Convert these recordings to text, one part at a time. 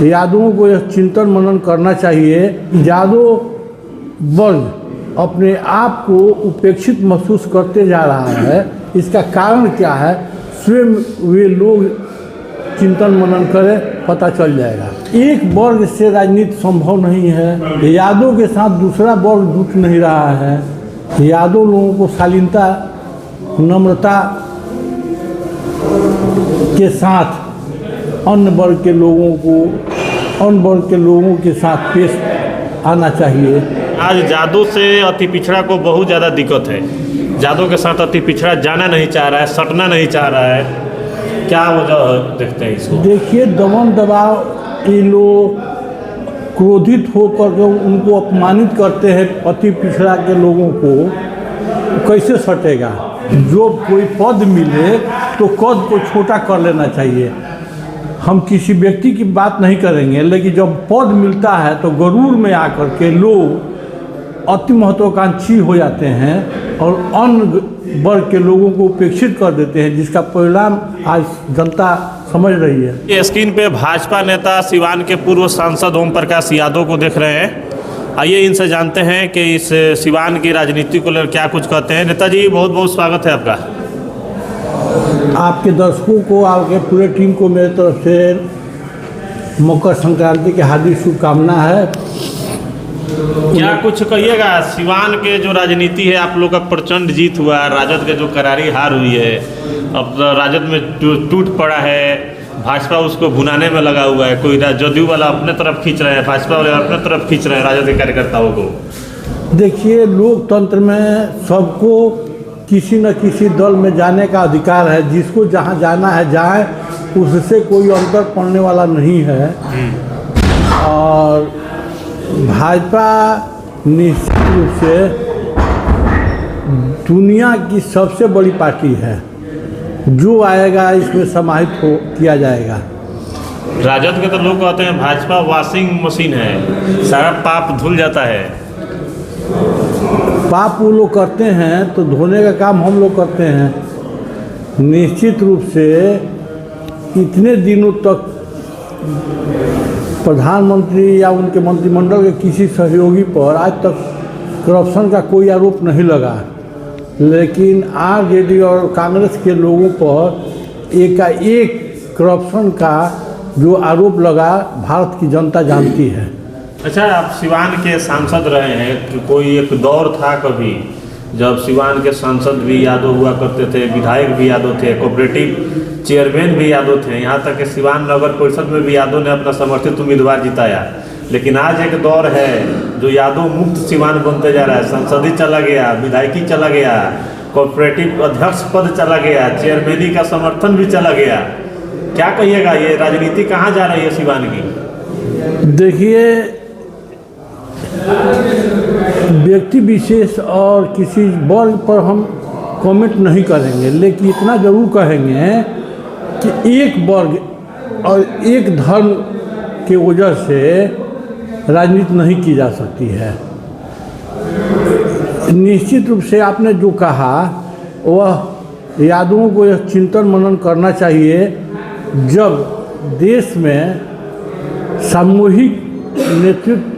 यादवों को यह चिंतन मनन करना चाहिए। यादव वर्ग अपने आप को उपेक्षित महसूस करते जा रहा है। इसका कारण क्या है, स्वयं वे लोग चिंतन मनन करें, पता चल जाएगा। एक वर्ग से राजनीति संभव नहीं है। यादव के साथ दूसरा वर्ग जुट नहीं रहा है। यादव लोगों को शालीनता, नम्रता के साथ अन्य वर्ग के लोगों के साथ पेश आना चाहिए। आज जादू से अति पिछड़ा को बहुत ज़्यादा दिक्कत है। जादू के साथ अति पिछड़ा जाना नहीं चाह रहा है, सटना नहीं चाह रहा है। क्या वजह देखते हैं इसको? देखिए, दमन दबाव, ये लोग क्रोधित होकर के उनको अपमानित करते हैं। अति पिछड़ा के लोगों को कैसे सटेगा? जो कोई पद मिले तो कद को छोटा कर लेना चाहिए। हम किसी व्यक्ति की बात नहीं करेंगे, लेकिन जब पद मिलता है तो गरूर में आकर के लोग अति महत्वाकांक्षी हो जाते हैं और अन्य वर्ग के लोगों को उपेक्षित कर देते हैं, जिसका परिणाम आज जनता समझ रही है। ये स्क्रीन पे भाजपा नेता सिवान के पूर्व सांसद ओम प्रकाश यादव को देख रहे हैं। आइए इनसे जानते हैं कि इस सिवान की राजनीति को लेकर क्या कुछ कहते हैं। नेताजी, बहुत बहुत स्वागत है आपका। आपके दर्शकों को, आपके पूरे टीम को मेरी तरफ से मकर संक्रांति की हार्दिक शुभकामना है। क्या कुछ कहिएगा, सिवान के जो राजनीति है, आप लोग का प्रचंड जीत हुआ, राजद के जो करारी हार हुई है, अब राजद में टूट पड़ा है, भाजपा उसको भुनाने में लगा हुआ है। कोई जदयू वाला अपने तरफ खींच रहे हैं, भाजपा वाले अपने तरफ खींच रहे हैं राजद के कार्यकर्ताओं को। देखिए, लोकतंत्र में सबको किसी न किसी दल में जाने का अधिकार है। जिसको जहां जाना है जाए, उससे कोई अंतर पड़ने वाला नहीं है। और भाजपा निश्चित रूप से दुनिया की सबसे बड़ी पार्टी है। जो आएगा इसमें समाहित किया जाएगा। राजद के तो लोग कहते हैं भाजपा वॉशिंग मशीन है, सारा पाप धुल जाता है। पाप वो लोग करते हैं तो धोने का काम हम लोग करते हैं। निश्चित रूप से इतने दिनों तक प्रधानमंत्री या उनके मंत्रिमंडल के किसी सहयोगी पर आज तक करप्शन का कोई आरोप नहीं लगा, लेकिन आरजेडी और कांग्रेस के लोगों पर एकाएक करप्शन का जो आरोप लगा, भारत की जनता जानती है। अच्छा, आप सिवान के सांसद रहे हैं, कोई एक दौर था कभी जब सिवान के सांसद भी यादव हुआ करते थे, विधायक भी यादव थे, कोऑपरेटिव चेयरमैन भी यादव थे, यहाँ तक कि सिवान नगर परिषद में भी यादव ने अपना समर्थित उम्मीदवार जिताया। लेकिन आज एक दौर है जो यादव मुक्त सिवान बनते जा रहा है। संसदीय चला गया, विधायकी चला गया, कोऑपरेटिव अध्यक्ष पद चला गया, चेयरमैनी का समर्थन भी चला गया। क्या कहिएगा, ये राजनीति कहाँ जा रही है सिवान की? देखिए, व्यक्ति विशेष और किसी वर्ग पर हम कमेंट नहीं करेंगे, लेकिन इतना जरूर कहेंगे कि एक वर्ग और एक धर्म के वजह से राजनीति नहीं की जा सकती है। निश्चित रूप से आपने जो कहा, वह यादवों को यह चिंतन मनन करना चाहिए। जब देश में सामूहिक नेतृत्व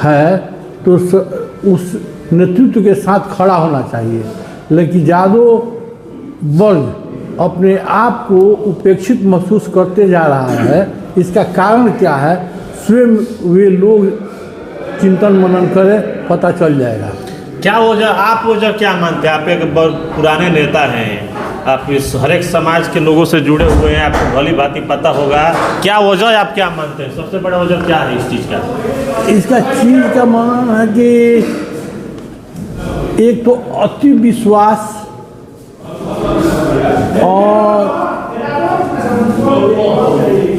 है तो उस नेतृत्व के साथ खड़ा होना चाहिए। लेकिन यादव वर्ग अपने आप को उपेक्षित महसूस करते जा रहा है। इसका कारण क्या है, स्वयं वे लोग चिंतन मनन करें, पता चल जाएगा। क्या वजह, आप वजह क्या मानते हैं? आप एक पुराने नेता हैं, आप इस हर एक समाज के लोगों से जुड़े हुए हैं, आपको भली भांति पता होगा। क्या वजह, आप क्या मानते हैं, सबसे बड़ा वजह क्या है इस चीज़ का? इसका चीज़ का मानना है कि एक तो अति विश्वास और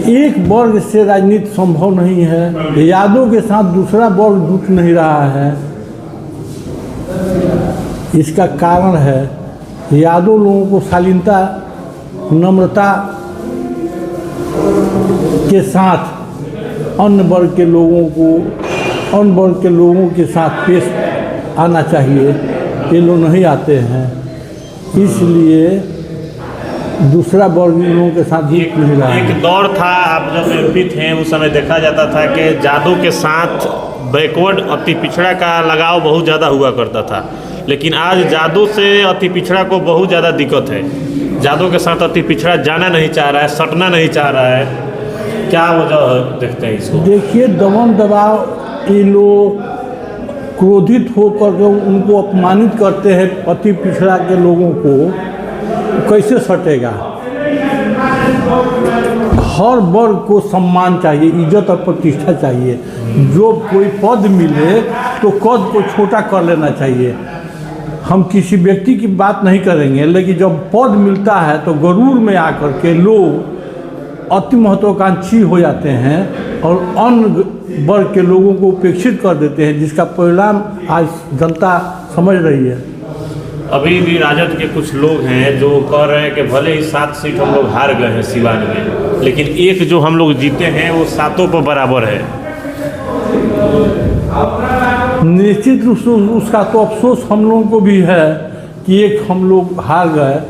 एक वर्ग से राजनीति संभव नहीं है। यादव के साथ दूसरा वर्ग जुट नहीं रहा है। इसका कारण है यादव लोगों को शालीनता, नम्रता के साथ अन्य वर्ग के लोगों के साथ पेश आना चाहिए। ये लोग नहीं आते हैं, इसलिए दूसरा वर्ग इन लोगों के साथ जीत नहीं रहा है। एक दौर था, आप जब एमपी थे उस समय देखा जाता था कि जादू के साथ बैकवर्ड अति पिछड़ा का लगाव बहुत ज़्यादा हुआ करता था, लेकिन आज जादू से अति पिछड़ा को बहुत ज़्यादा दिक्कत है। जादू के साथ अति पिछड़ा जाना नहीं चाह रहा है, सटना नहीं चाह रहा है, क्या वजह देखते हैं इसको? देखिए, दमन दबाव, ये लोग क्रोधित होकर के उनको अपमानित करते हैं, अति पिछड़ा के लोगों को कैसे सटेगा? हर वर्ग को सम्मान चाहिए, इज्जत और प्रतिष्ठा चाहिए। जो कोई पद मिले तो पद को छोटा कर लेना चाहिए। हम किसी व्यक्ति की बात नहीं करेंगे, लेकिन जब पद मिलता है तो गरूर में आकर के लोग अति महत्वाकांक्षी हो जाते हैं और अन्य वर्ग के लोगों को उपेक्षित कर देते हैं, जिसका परिणाम आज जनता समझ रही है। अभी भी राजद के कुछ लोग हैं जो कह रहे हैं कि भले ही 7 सीट हम लोग हार गए हैं सिवान में, लेकिन एक जो हम लोग जीते हैं वो 7 पर बराबर है। निश्चित रूप से उसका तो अफसोस हम लोगों को भी है कि एक हम लोग हार गए,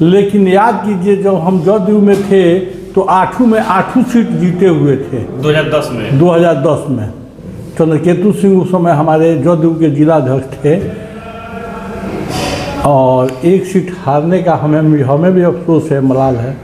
लेकिन याद कीजिए जब हम जदयू में थे तो 8 में 8 सीट जीते हुए थे 2010 में। चंद्रकेतु सिंह उस समय हमारे जदयू के जिलाध्यक्ष थे और एक सीट हारने का हमें भी अफसोस है, मलाल है।